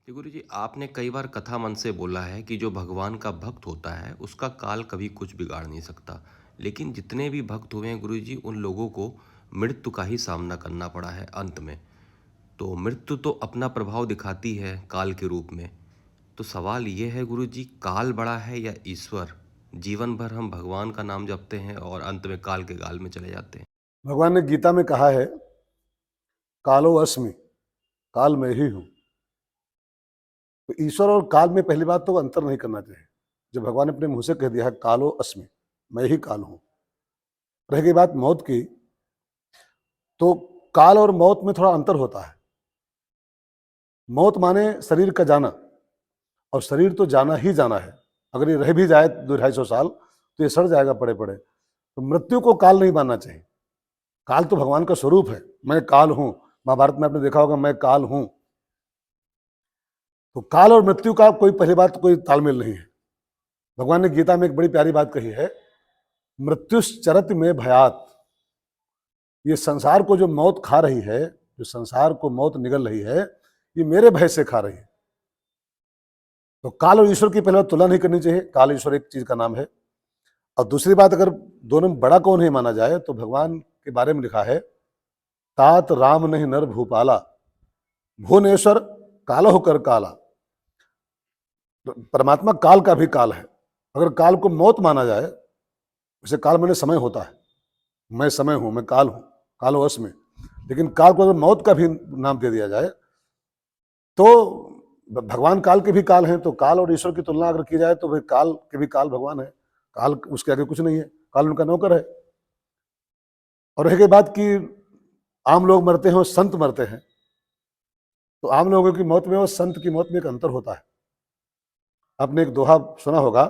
जी गुरुजी, आपने कई बार कथा मन से बोला है कि जो भगवान का भक्त होता है उसका काल कभी कुछ बिगाड़ नहीं सकता। लेकिन जितने भी भक्त हुए हैं गुरुजी, उन लोगों को मृत्यु का ही सामना करना पड़ा है अंत में। तो मृत्यु तो अपना प्रभाव दिखाती है काल के रूप में। तो सवाल ये है गुरुजी, काल बड़ा है या ईश्वर? जीवन भर हम भगवान का नाम जपते हैं और अंत में काल के गाल में चले जाते हैं। भगवान ने गीता में कहा है, कालो अस्मि, काल मैं ही हूं। तो ईश्वर और काल में पहली बात तो अंतर नहीं करना चाहिए। जब भगवान ने अपने मुंह से कह दिया है कालो अस्मि, मैं ही काल हूं। रह गई बात मौत की, तो काल और मौत में थोड़ा अंतर होता है। मौत माने शरीर का जाना, और शरीर तो जाना ही जाना है। अगर ये रह भी जाए 200-250 साल तो ये सड़ जाएगा पड़े पड़े। तो मृत्यु को काल नहीं मानना चाहिए। काल तो भगवान का स्वरूप है, मैं काल हूं। महाभारत में आपने देखा होगा, मैं काल हूं। तो काल और मृत्यु का कोई पहली बात कोई तालमेल नहीं है। भगवान ने गीता में एक बड़ी प्यारी बात कही है, मृत्युश्चरत में भयात। ये संसार को जो मौत खा रही है, जो संसार को मौत निगल रही है, ये मेरे भय से खा रही है। तो काल और ईश्वर की पहले बात तुलना नहीं करनी चाहिए। काल ईश्वर एक चीज का नाम है। और दूसरी बात, अगर दोनों में बड़ा कौन है माना जाए तो भगवान के बारे में लिखा है, तात राम नहीं नर भूपाला, भुवनेश्वर काला होकर काला। परमात्मा काल का भी काल है। अगर काल को मौत माना जाए, जैसे काल मैंने समय होता है, मैं समय हूं, मैं काल हूं, कालो अस्मि। लेकिन काल को अगर मौत का भी नाम दे दिया जाए तो भगवान काल के भी काल हैं। तो काल और ईश्वर की तुलना अगर की जाए तो भाई काल के भी काल भगवान है, काल उसके आगे कुछ नहीं है, काल उनका नौकर है। और रह गई बात कि आम लोग मरते हैं और संत मरते हैं, तो आम लोगों की मौत में और संत की मौत में एक अंतर होता है। आपने एक दोहा सुना होगा,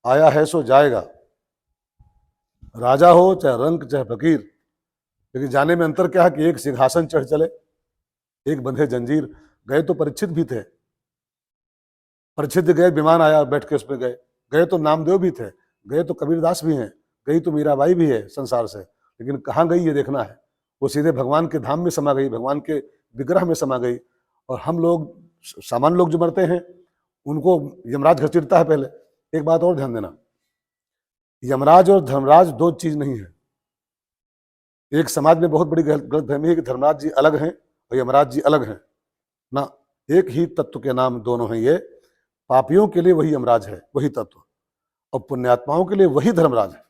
आया है सो जाएगा, राजा हो चाहे रंक चाहे फकीर। लेकिन जाने में अंतर क्या है कि एक सिंहासन चढ़ चले, एक बंधे जंजीर। गए तो परीक्षित भी थे, परीक्षित गए, विमान आया, बैठ के उसमें गए। गए तो नामदेव भी थे, गए तो कबीरदास भी हैं, गई तो मीराबाई भी है संसार से। लेकिन कहाँ गई ये देखना है। वो सीधे भगवान के धाम में समा गई, भगवान के विग्रह में समा गई। और हम लोग, सामान्य लोग जो मरते हैं, उनको यमराज घसीटता है पहले। एक बात और ध्यान देना, यमराज और धर्मराज दो चीज नहीं है। एक समाज में बहुत बड़ी गलतफहमी है कि धर्मराज जी अलग हैं और यमराज जी अलग हैं। ना, एक ही तत्व के नाम दोनों हैं ये। पापियों के लिए वही यमराज है, वही तत्व, और पुण्यात्माओं के लिए वही धर्मराज है।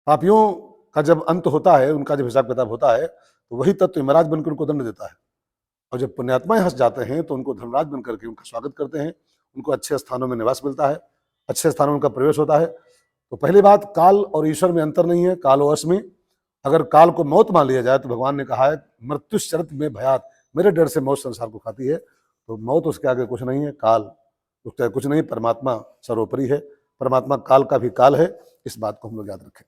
पापियों का जब अंत होता है, उनका जब हिसाब किताब होता है, तो वही तत्व यमराज बनकर उनको दंड देता है। और जब पुण्यात्माएं हंस जाते हैं तो उनको धर्मराज बनकर के उनका स्वागत करते हैं, उनको अच्छे स्थानों में निवास मिलता है, अच्छे स्थानों में उनका प्रवेश होता है। तो पहली बात, काल और ईश्वर में अंतर नहीं है, कालो अस्मि। अगर काल को मौत मान लिया जाए तो भगवान ने कहा है, मृत्युश्चरत में भयात, मेरे डर से मौत संसार को खाती है। तो मौत उसके आगे कुछ नहीं है, काल उसके आगे कुछ नहीं। परमात्मा सर्वोपरि है, परमात्मा काल का भी काल है। इस बात को हम लोग याद रखें।